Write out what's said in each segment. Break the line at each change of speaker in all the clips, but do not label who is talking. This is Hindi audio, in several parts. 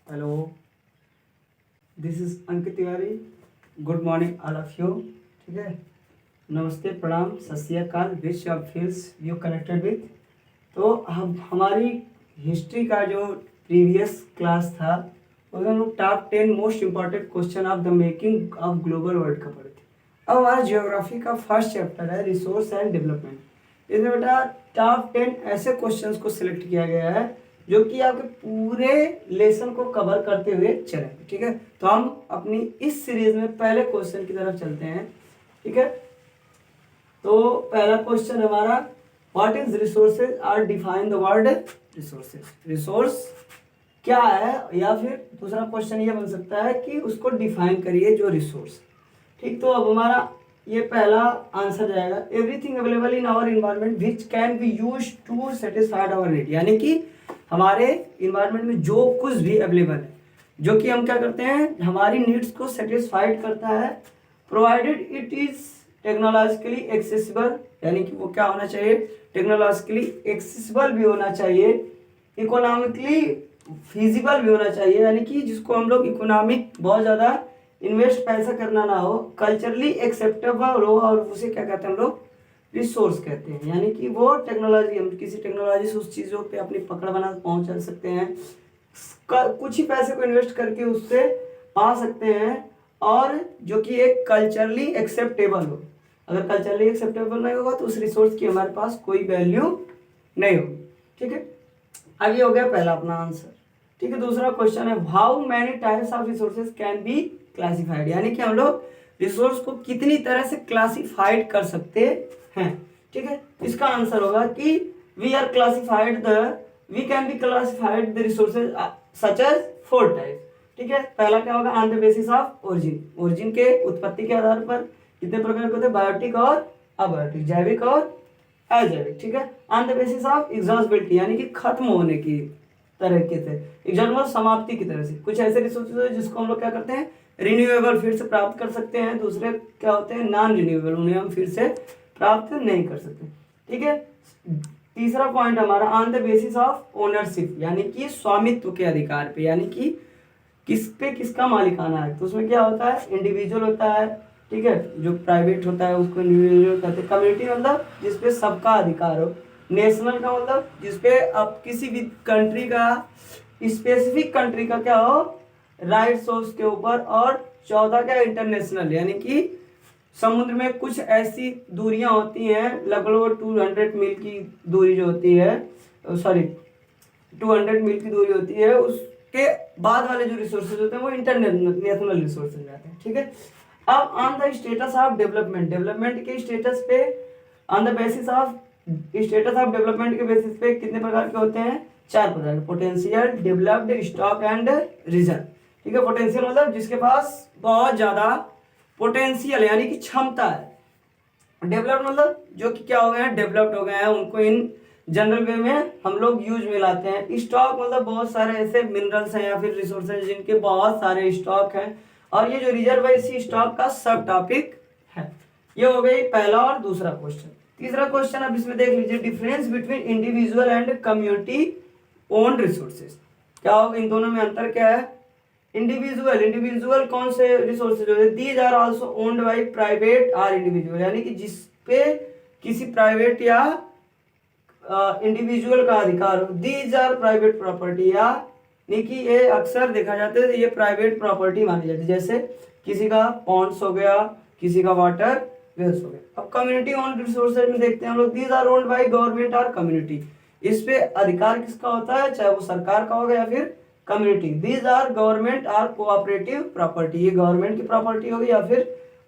Hello, this is Ankit Tiwari. Good morning all of you. ठीक है, नमस्ते, प्रणाम, सत श्री अकाल, which of feels you connected with. तो हम हमारी हिस्ट्री का जो प्रीवियस क्लास था उसमें हम लोग top 10 most important question of the making of global world का पढ़े थे। अब हमारा जियोग्राफी का फर्स्ट चैप्टर है रिसोर्स एंड डेवलपमेंट। इसमें बेटा टॉप 10 ऐसे क्वेश्चंस को सिलेक्ट किया गया है जो कि आपके पूरे लेसन को कवर करते हुए चलेंगे। ठीक है, तो हम अपनी इस सीरीज में पहले क्वेश्चन की तरफ चलते हैं। ठीक है, तो पहला क्वेश्चन हमारा, what is resources or define the word resources. Resource क्या है, या फिर दूसरा क्वेश्चन ये बन सकता है कि उसको डिफाइन करिए जो रिसोर्स। ठीक, तो अब हमारा ये पहला आंसर जाएगा, everything available in our environment which can be use to satisfied our need. यानी कि हमारे इन्वायरमेंट में जो कुछ भी अवेलेबल है जो कि हम क्या करते हैं, हमारी नीड्स को सेटिस्फाइड करता है, provided it is technologically accessible. यानी कि वो क्या होना चाहिए, टेक्नोलॉजिकली एक्सेसिबल भी होना चाहिए, इकोनॉमिकली फिजिबल भी होना चाहिए, यानी कि जिसको हम लोग इकोनॉमिक बहुत ज़्यादा इन्वेस्ट पैसा करना ना हो, कल्चरली एक्सेप्टेबल हो, और उसे क्या कहते हैं हम लोग, रिसोर्स कहते हैं। यानी कि वो टेक्नोलॉजी, हम किसी टेक्नोलॉजी से उस चीज़ों पे अपनी पकड़ बना पहुंच सकते हैं, कुछ ही पैसे को इन्वेस्ट करके उससे पा सकते हैं, और जो कि एक कल्चरली एक्सेप्टेबल हो। अगर कल्चरली एक्सेप्टेबल नहीं होगा तो उस रिसोर्स की हमारे पास कोई वैल्यू नहीं होगी। ठीक है, अब ये हो गया पहला अपना आंसर। ठीक है, दूसरा क्वेश्चन है, how many types of resources can be classified. यानी कि हम लोग रिसोर्स को कितनी तरह से क्लासिफाइड कर सकते हैं। ठीक है, इसका आंसर होगा कि we are classified the we can be classified the resources such as 4 types. ठीक है, पहला क्या होगा, on the basis of origin. Origin के उत्पत्ति के आधार पर कितने प्रकार के होते हैं, बायोटिक और अबायोटिक, जैविक और अजैविक। ठीक है, on the basis of exhaustibility, यानी कि खत्म होने की तरीके से, एग्जॉस्ट समाप्ति की तरह से। कुछ ऐसे रिसोर्सेज है जिसको हम लोग क्या करते हैं, रिन्यूएबल फिर से प्राप्त कर सकते हैं, दूसरे क्या होते हैं, नॉन रिन्यूएबल, उन्हें हम फिर से प्राप्त नहीं कर सकते। ठीक है, तीसरा पॉइंट हमारा, on the basis of ownership, यानी कि स्वामित्व के अधिकार पे, यानी कि किस पे किसका मालिकाना है। तो उसमें क्या होता है, इंडिविजुअल होता है। ठीक है, जो प्राइवेट होता है उसको इंडिविजुअल कहते हैं। कम्युनिटी मतलब जिसपे सबका अधिकार हो। नेशनल का मतलब जिसपे अब किसी भी कंट्री का, स्पेसिफिक कंट्री का क्या हो, राइट्स हो उसके ऊपर। और 14 क्या, इंटरनेशनल, यानी कि समुद्र में कुछ ऐसी दूरियां होती हैं, लगभग 200 मील की दूरी जो होती है, सॉरी 200 मील की दूरी होती है, उसके बाद वाले जो रिसोर्सेज होते हैं वो इंटरनेशनल रिसोर्सेज रहते हैं। ठीक है, अब on the status of development, development के स्टेटस पे, on the basis of status of development के बेसिस पे कितने प्रकार के होते हैं, 4 प्रकार के, potential, developed, stock and reserve. ठीक है, पोटेंशियल मतलब जिसके पास बहुत ज्यादा पोटेंशियल यानी कि क्षमता है। डेवलप्ड मतलब जो कि क्या हो गए हैं, डेवलप्ड हो गए हैं, उनको इन जनरल वे में हम लोग यूज में लाते हैं। स्टॉक मतलब बहुत सारे ऐसे मिनरल्स हैं या फिर रिसोर्सेज जिनके बहुत सारे स्टॉक हैं, और ये जो रिजर्व है इसी स्टॉक का सब टॉपिक है। ये हो गई पहला और दूसरा क्वेश्चन। तीसरा क्वेश्चन अब इसमें देख लीजिए, difference between individual and community owned resources. क्या होगा, इन दोनों में अंतर क्या है। इंडिविजुअल, इंडिविजुअल कौन से रिसोर्सेज होते हैं, these are also owned by private or individual, यानी कि जिसपे किसी प्राइवेट या इंडिविजुअल का अधिकार हो। दीज आर प्राइवेट प्रॉपर्टी, या नहीं कि ये अक्सर देखा जाता है ये प्राइवेट प्रॉपर्टी मानी जाती है, जैसे किसी का पॉन्ड्स हो गया, किसी का वाटर वेल्स हो गया। अब कम्युनिटी ओन्ड रिसोर्सेज में देखते हैं हम लोग, these are owned by government और कम्युनिटी। इस पे अधिकार किसका होता है, चाहे वो सरकार का होगा या फिर कम्युनिटी। दीज आर गवर्नमेंट और कोऑपरेटिव प्रॉपर्टी, ये गवर्नमेंट की प्रॉपर्टी होगी या फिर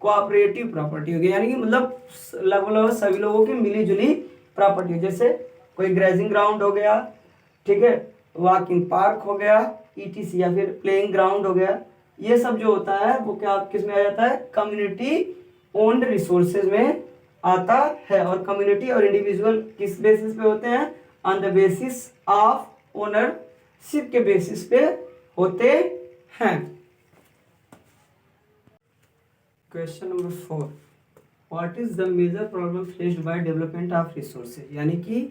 कोऑपरेटिव प्रॉपर्टी होगी, यानी कि मतलब लगभग सभी लोगों की मिली जुली प्रॉपर्टी। जैसे कोई ग्रेजिंग ग्राउंड हो गया, ठीक है, वॉकिंग पार्क हो गया, ईटीसी, या फिर प्लेइंग ग्राउंड हो गया, ये सब जो होता है वो क्या किस में आ जाता है, कम्युनिटी ओन्ड रिसोर्सेज में आता है। और कम्युनिटी और इंडिविजुअल किस बेसिस पे होते हैं, on the basis of ownership के बेसिस पे होते हैं। Question number 4, what is the major problem faced by development of resources. यानी कि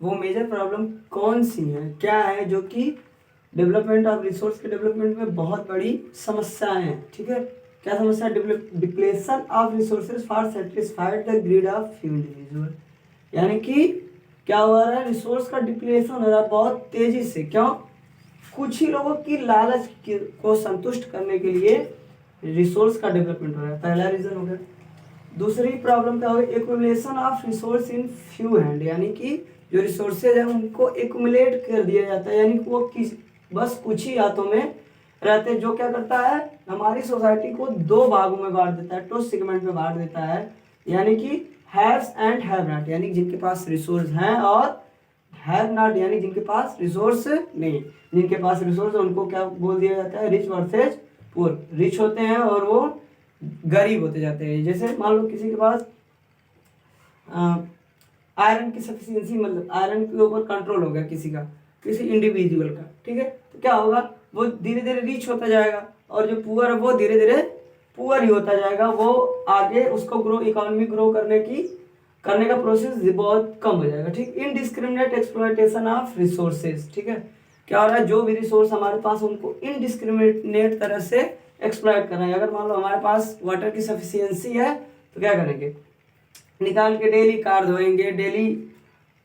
वो मेजर प्रॉब्लम कौन सी है, क्या है जो कि डेवलपमेंट ऑफ रिसोर्स के डेवलपमेंट में बहुत बड़ी समस्याएं हैं, ठीक है। क्या समस्या? Depletion of resources for satisfied the greed of few individual, यानी कि क्या हो रहा है, रिसोर्स का डिप्लेशन हो रहा है बहुत तेजी से। क्यों? कुछ ही लोगों की लालच को संतुष्ट करने के लिए रिसोर्स का डेवलपमेंट हो रहा है, पहला रीजन हो गया। दूसरी प्रॉब्लम क्या होगी? Accumulation of resource in few hand, यानी कि जो रिसोर्सेज है उनको एक्यूमुलेट कर दिया जाता है, यानी कि वो बस कुछ ही हाथों में रहते हैं। जो क्या करता है, हमारी सोसाइटी को दो भागों में बांट देता है, टू सेगमेंट में बांट देता है, यानी कि हैव्स एंड हैव नॉट, यानी जिनके पास रिसोर्स हैं, और हैव नॉट यानी जिनके पास रिसोर्स नहीं। जिनके पास रिसोर्स है उनको क्या बोल दिया जाता है? Rich versus poor. रिच होते हैं और वो गरीब होते जाते हैं। जैसे मान लो किसी के पास आयरन की सफिशिएंसी, मतलब आयरन के ऊपर कंट्रोल हो गया किसी का, किसी इंडिविजुअल का, ठीक है, तो क्या होगा, वो धीरे धीरे रिच होता जाएगा, और जो पुअर है वो धीरे धीरे पुअर ही होता जाएगा। वो आगे उसको ग्रो, इकोनॉमी ग्रो करने का प्रोसेस बहुत कम हो जाएगा, ठीक। इनडिस्क्रिमिनेट एक्सप्लॉयटेशन ऑफ रिसोर्सेज, ठीक है, क्या हो रहा है, जो भी रिसोर्स हमारे पास उनको इनडिस्क्रिमिनेट तरह से एक्सप्लॉयट करना है। अगर मान लो हमारे पास वाटर की सफिशिएंसी है तो क्या करेंगे, निकाल के डेली कार धोएंगे, डेली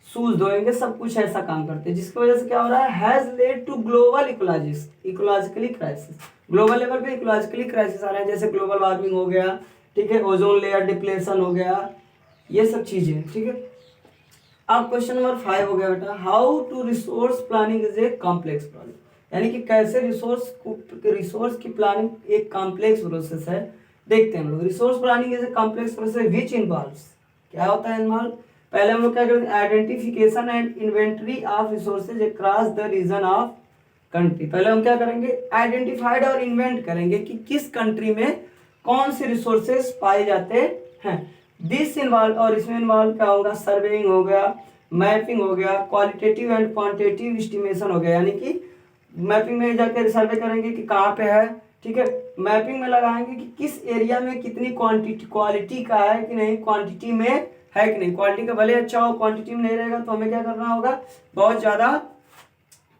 शूज धोएंगे, सब कुछ ऐसा काम करते हैं, जिसकी वजह से क्या हो रहा है, has led to global ecologically crisis. Global level पे इकोलॉजिकली क्राइसिस आ रहे हैं, जैसे ग्लोबल वार्मिंग हो गया, ठीक है, ओजोन लेयर डिप्लेशन हो गया, ये सब चीजें, ठीक है। अब क्वेश्चन नंबर 5 हो गया बेटा, how to resource planning is a complex process, यानी कि कैसे रिसोर्स की प्लानिंग एक कॉम्प्लेक्स प्रोसेस है। देखते हैं हम लोग, resource planning is a complex process which involves, क्या होता है इन्वॉल्व, पहले हम लोग क्या करेंगे, identification and inventory of resources across the region of country. पहले हम क्या करेंगे, आइडेंटिफाइड और इन्वेंट करेंगे कि किस कंट्री में कौन से रिसोर्सेज पाए जाते हैं। दिस इन्वॉल्व, और इसमें इन्वॉल्व क्या होगा, सर्वेइंग हो गया, मैपिंग हो गया, क्वालिटेटिव एंड क्वांटिटेटिव एस्टिमेशन हो गया, यानी कि मैपिंग में जाकर सर्वे करेंगे कि कहाँ पे है, ठीक है, मैपिंग में लगाएंगे कि किस एरिया में कितनी क्वालिटी का है कि नहीं, क्वांटिटी में है कि नहीं। क्वालिटी का भले अच्छा हो, क्वांटिटी में नहीं रहेगा तो हमें क्या करना होगा, बहुत ज़्यादा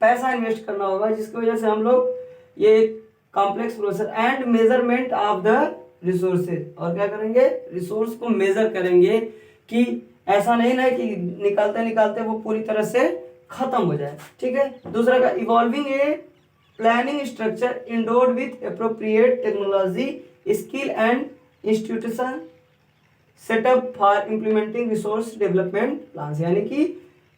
पैसा इन्वेस्ट करना होगा, जिसकी वजह से हम लोग ये complex process and measurement of the resources, और क्या करेंगे, रिसोर्स को मेजर करेंगे कि ऐसा नहीं ना कि निकालते निकालते वो पूरी तरह से खत्म हो जाए, ठीक है। दूसरा का evolving a planning structure endured with appropriate technology skill and institution setup for implementing resource development plan, यानी कि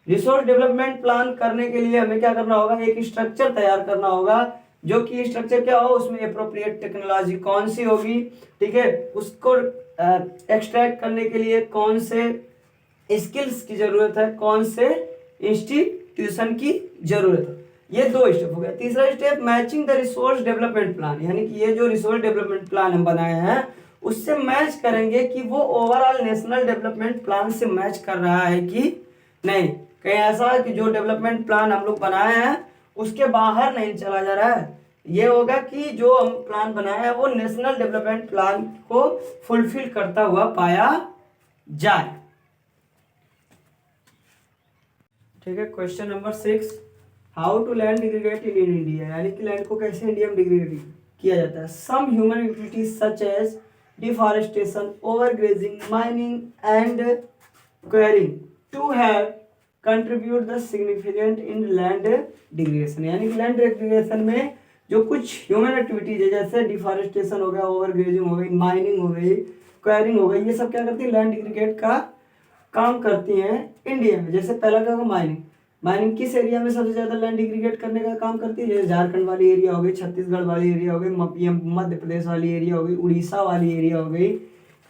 रिसोर्स डेवलपमेंट प्लान करने के लिए हमें क्या करना होगा, एक स्ट्रक्चर तैयार करना होगा, जो कि स्ट्रक्चर क्या हो, उसमें अप्रोप्रिएट टेक्नोलॉजी कौन सी होगी, ठीक है, उसको एक्सट्रैक्ट करने के लिए कौन से स्किल्स की जरूरत है, कौन से इंस्टीट्यूशन की जरूरत है। ये दो स्टेप हो गया। तीसरा step matching the resource development plan, यानी कि ये जो रिसोर्स डेवलपमेंट प्लान हम बनाए हैं उससे मैच करेंगे कि वो ओवरऑल नेशनल डेवलपमेंट प्लान से मैच कर रहा है कि नहीं। कहीं ऐसा कि जो डेवलपमेंट प्लान हम लोग बनाए हैं उसके बाहर नहीं चला जा रहा है। ये होगा कि जो हम प्लान बनाए हैं वो नेशनल डेवलपमेंट प्लान को फुलफिल करता हुआ पाया जाए, ठीक है। Question number 6, how to land degraded in India, यानी कि लैंड को कैसे इंडिया में डिग्रेड किया जाता है। Some human activities such as deforestation, overgrazing, mining and quarrying to have contribute the significant in land degradation, यानी कि लैंड डिग्रेडेशन में जो कुछ ह्यूमन एक्टिविटीज है, जैसे डिफॉरेस्टेशन हो गया, ओवरग्रेजिंग हो गई, माइनिंग हो गई, क्वेरिंग हो गई, ये सब क्या करती है, लैंड डिग्रेडेट का काम करती हैं इंडिया में। जैसे पहला क्या होगा, माइनिंग किस एरिया में सबसे ज्यादा लैंड डिग्रेडेट करने का काम करती है, जैसे झारखंड वाली एरिया हो गई, छत्तीसगढ़ वाली एरिया हो गई, मध्य प्रदेश वाली एरिया हो गई, उड़ीसा वाली एरिया हो गई।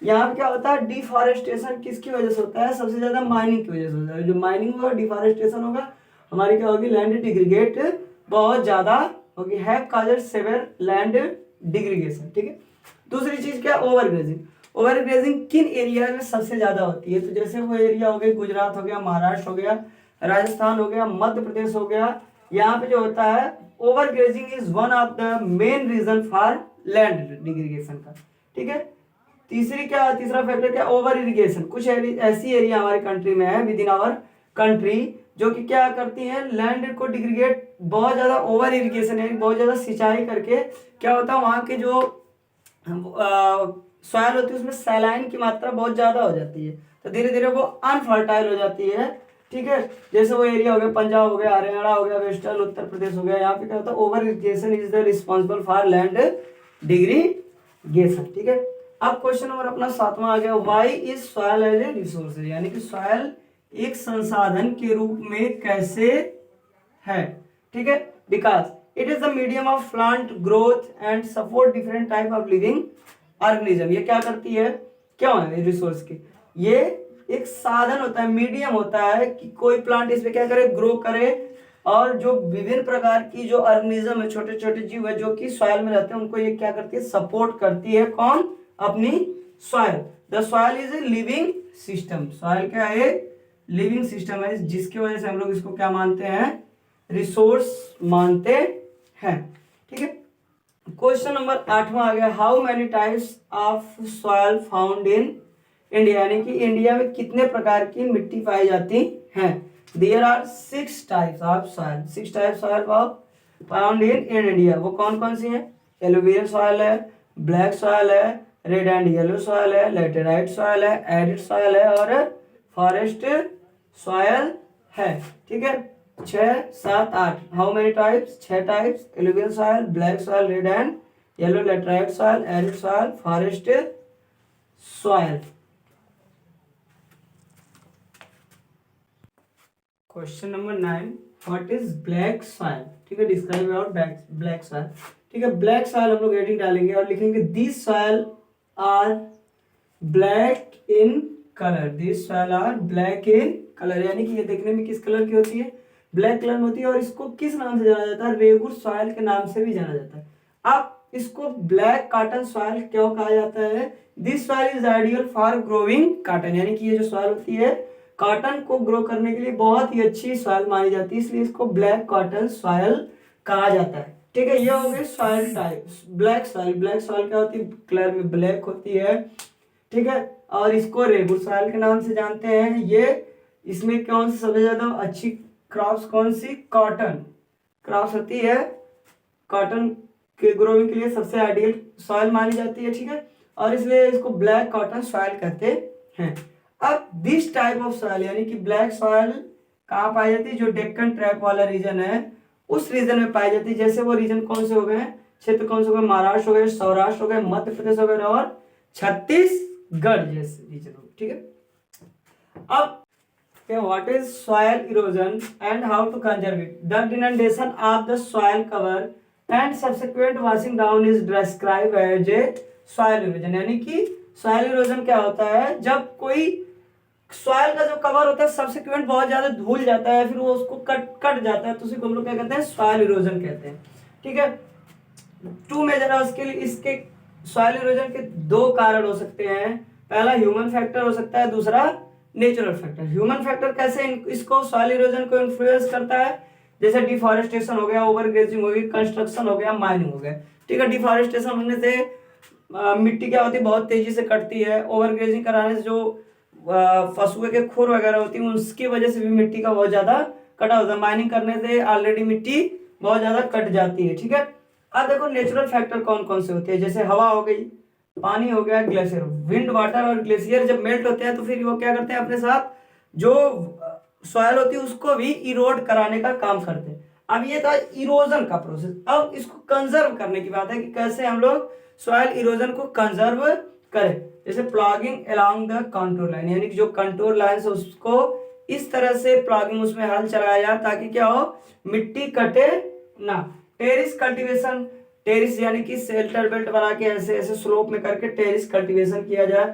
यहाँ पे क्या होता है, डिफॉरेस्टेशन किसकी वजह से होता है, सबसे ज्यादा माइनिंग की वजह से होता है। जो माइनिंग होगा, डिफॉरेस्टेशन होगा, हमारी क्या होगी, लैंड डिग्रेडेट बहुत ज्यादा होगी, have caused severe land degradation, ठीक है। दूसरी चीज क्या, ओवरग्रेजिंग। ओवरग्रेजिंग किन एरिया में सबसे ज्यादा होती है, तो जैसे वो एरिया हो गए, गुजरात हो गया, महाराष्ट्र हो गया, राजस्थान हो गया, मध्य प्रदेश हो गया, यहाँ पे जो होता है overgrazing is one of the main reason for land degradation का, ठीक है। तीसरा फैक्टर क्या, ओवर इरिगेशन। कुछ ऐसी एरिया हमारे कंट्री में है, विद इन आवर कंट्री, जो कि क्या करती हैं, लैंड को बहुत ज़्यादा ओवर इरिगेशन है, बहुत ज़्यादा सिंचाई करके क्या होता है वहाँ के जो सॉयल होती है उसमें सैलाइन की मात्रा बहुत ज़्यादा हो जाती है, तो धीरे धीरे वो अनफर्टाइल हो जाती है। ठीक है, जैसे वो एरिया हो गया पंजाब हो गया, हरियाणा हो गया, वेस्टर्न उत्तर प्रदेश हो गया, यहाँ पे क्या होता है over irrigation is the responsible for land degradation. ठीक है, अब क्वेश्चन नंबर अपना 7वां आ गया, why is soil as a resource, यानी कि सॉयल एक संसाधन के रूप में कैसे है। ठीक है, because it is the medium of plant growth and support different type of living organism. ये क्या करती है, क्यों है रिसोर्स की, ये एक साधन होता है, मीडियम होता है कि कोई प्लांट इस पे क्या करे, ग्रो करे, और जो विभिन्न प्रकार की जो ऑर्गेनिज्म है, छोटे छोटे जीव है जो कि सॉइल में रहते हैं, उनको ये क्या करती है, सपोर्ट करती है। कौन, अपनी soil. The soil is a living system, soil क्या है, लिविंग सिस्टम है, जिसकी वजह से हम लोग इसको क्या मानते हैं, रिसोर्स मानते हैं। ठीक है, क्वेश्चन नंबर 8वां आ गया, how many types of soil found in India, यानी कि इंडिया में कितने प्रकार की मिट्टी पाई जाती है। There are 6 types of soil, 6 types soil found in India. वो कौन कौन सी है, एलुवियल सॉइल है, ब्लैक सॉइल है, रेड एंड येलो सॉइल है, लैटेराइट सॉइल है, एरिड सॉइल है और फॉरेस्ट सॉइल है। ठीक है, 6, 7, 8, how many types, 6 types, alluvial soil, black soil, red and yellow, laterite soil, arid soil, forest soil. Question number 9, what is black soil. ठीक है, डिस्क्राइब अबाउट ब्लैक सॉइल। ठीक है, ब्लैक सॉइल हम लोग हेडिंग डालेंगे और लिखेंगे this soil are black in colour, this soil are black in colour, यानी कि ये देखने में किस कलर की होती है, ब्लैक कलर में होती है। और इसको किस नाम से जाना जाता है, रेगुर सॉइल के नाम से भी जाना जाता है। अब इसको ब्लैक कॉटन सॉइल क्यों कहा जाता है, this soil is ideal for growing cotton, यानी कि ये जो सॉइल होती है कॉटन को ग्रो करने के लिए बहुत ही अच्छी सॉइल मानी जाती है, इसलिए इसको ब्लैक कॉटन सॉइल कहा जाता है। ठीक है, ये हो गए soil type. Black soil, black soil क्या होती है, कलर में ब्लैक होती है। ठीक है, और इसको रेगुर सॉइल के नाम से जानते हैं। ये इसमें कौन सी सबसे ज्यादा अच्छी क्रॉप्स कौन सी, कॉटन क्रॉप्स होती है, कॉटन के ग्रोइंग के लिए सबसे आइडियल सॉइल मानी जाती है। ठीक है, और इसलिए इसको ब्लैक कॉटन सॉइल कहते हैं। अब दिस टाइप ऑफ सॉइल, यानी कि ब्लैक सॉइल कहाँ पाई जाती है, जो डेक्कन ट्रैप वाला रीजन है उस रीजन में पाई जाती है। जैसे वो रीजन कौन से हो गए, क्षेत्र कौन से हो गए, महाराष्ट्र हो गए, सौराष्ट्र हो गए, मध्य प्रदेश हो गए और छत्तीसगढ़ जैसे रीजन हो। ठीक है, अब what is soil erosion and how to conserve it, the denudation of the soil cover and subsequent washing down is described as a soil erosion। यानी कि soil erosion क्या होता है, जब कोई सॉइल का जो कवर होता है सबसिक्वेंट बहुत ज्यादा धुल जाता है, फिर वो उसको कट जाता है, तो उसी को हम लोग क्या कहते हैं, सॉइल इरोजन कहते हैं। ठीक है, 2 मेजर है उसके लिए, इसके सॉइल इरोजन के 2 कारण हो सकते हैं, पहला ह्यूमन फैक्टर हो सकता है, दूसरा नेचुरल फैक्टर। ह्यूमन फैक्टर कैसे इसको सॉइल इरोजन को इन्फ्लुएंस करता है, जैसे डिफॉरेस्टेशन हो गया, ओवर ग्रेजिंग हो गई, कंस्ट्रक्शन हो गया, माइनिंग हो गया। ठीक है, डिफॉरेस्टेशन होने से मिट्टी क्या होती है, बहुत तेजी से कटती है। ओवर ग्रेजिंग कराने से जो पशुओं के खुर वगैरह होती है उसकी वजह से भी मिट्टी का बहुत ज्यादा कटा होता है। माइनिंग करने से ऑलरेडी मिट्टी बहुत ज्यादा कट जाती है। ठीक है, अब देखो नेचुरल फैक्टर कौन कौन से होते हैं, जैसे हवा हो गई, पानी हो गया, ग्लेशियर, विंड वाटर और ग्लेशियर जब मेल्ट होते हैं तो फिर वो क्या करते हैं, अपने साथ जो सॉइल होती है उसको भी इरोड कराने का काम करते हैं। अब ये था इरोजन का प्रोसेस। अब इसको कंजर्व करने की बात है कि कैसे हम लोग सॉइल इरोजन को कंजर्व करें, जैसे plogging along the contour line, यानी कि जो कंटूर लाइन है उसको इस तरह से प्लॉगिंग उसमें हल चलाया जाए ताकि क्या हो, मिट्टी कटे ना। टेरिस कल्टीवेशन, टेरिस यानी कि शेल्टर बेल्ट बना के ऐसे ऐसे स्लोप में करके टेरिस कल्टीवेशन किया जाए।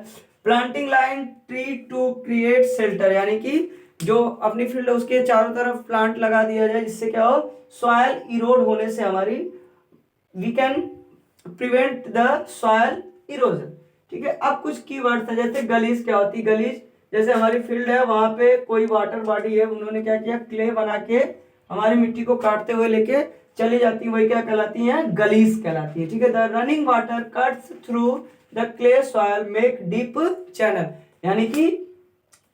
Planting line tree to create shelter, यानी कि जो अपनी फील्ड है उसके चारों तरफ प्लांट लगा दिया जाए, जिससे क्या हो, सॉइल इरोड होने से हमारी we can prevent the soil erosion. ठीक है, अब कुछ कीवर्ड्स है, जैसे गलीज क्या होती है, गलीज जैसे हमारी फील्ड है वहां पे कोई वाटर बॉडी है, उन्होंने क्या किया, क्ले बना के हमारी मिट्टी को काटते हुए लेके चली जाती है, वही क्या कहलाती है, गलीज कहलाती है। ठीक है, the running water cuts through the clay soil make deep channel, यानी कि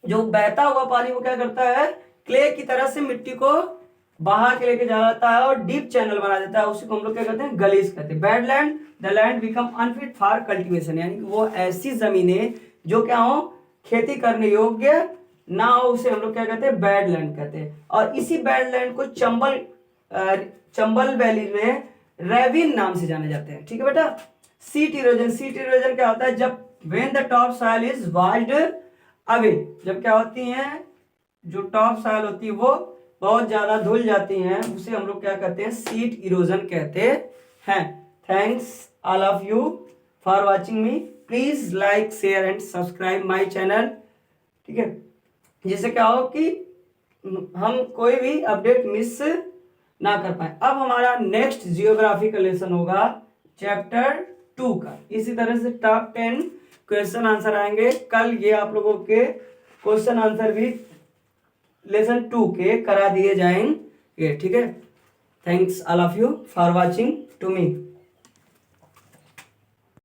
जो बहता हुआ पानी वो क्या करता है, क्ले की तरह से मिट्टी को बहा के लेके जा जाता है और डीप चैनल बना देता है, उसी को हम लोग क्या कहते हैं, गलीज कहते हैं। Bad land, the land become unfit for cultivation, यानी कि वो ऐसी जमीनें जो क्या हो, खेती करने योग्य ना हो, उसे हम लोग क्या कहते हैं, बैड लैंड कहते हैं। और इसी बैड लैंड को चंबल वैली में रेविन नाम से जाने जाते हैं। ठीक है बेटा। सीट इरोजन, सीट इरोजन क्या होता है, जब when the top soil is washed away, जब क्या होती हैं, जो टॉप सॉइल होती है वो बहुत ज्यादा धुल जाती हैं, उसे हम लोग क्या कहते हैं, सीट इरोजन कहते हैं। Thanks all of you for watching me. Please like, share and subscribe my channel. ठीक है, जिससे क्या हो कि हम कोई भी अपडेट मिस ना कर पाए। अब हमारा नेक्स्ट जियोग्राफी का लेसन होगा चैप्टर 2 का। इसी तरह से टॉप 10 क्वेश्चन आंसर आएंगे कल। ये आप लोगों के क्वेश्चन आंसर भी लेसन 2 के करा दिए जाएंगे। ठीक है, thanks all of you for watching to me.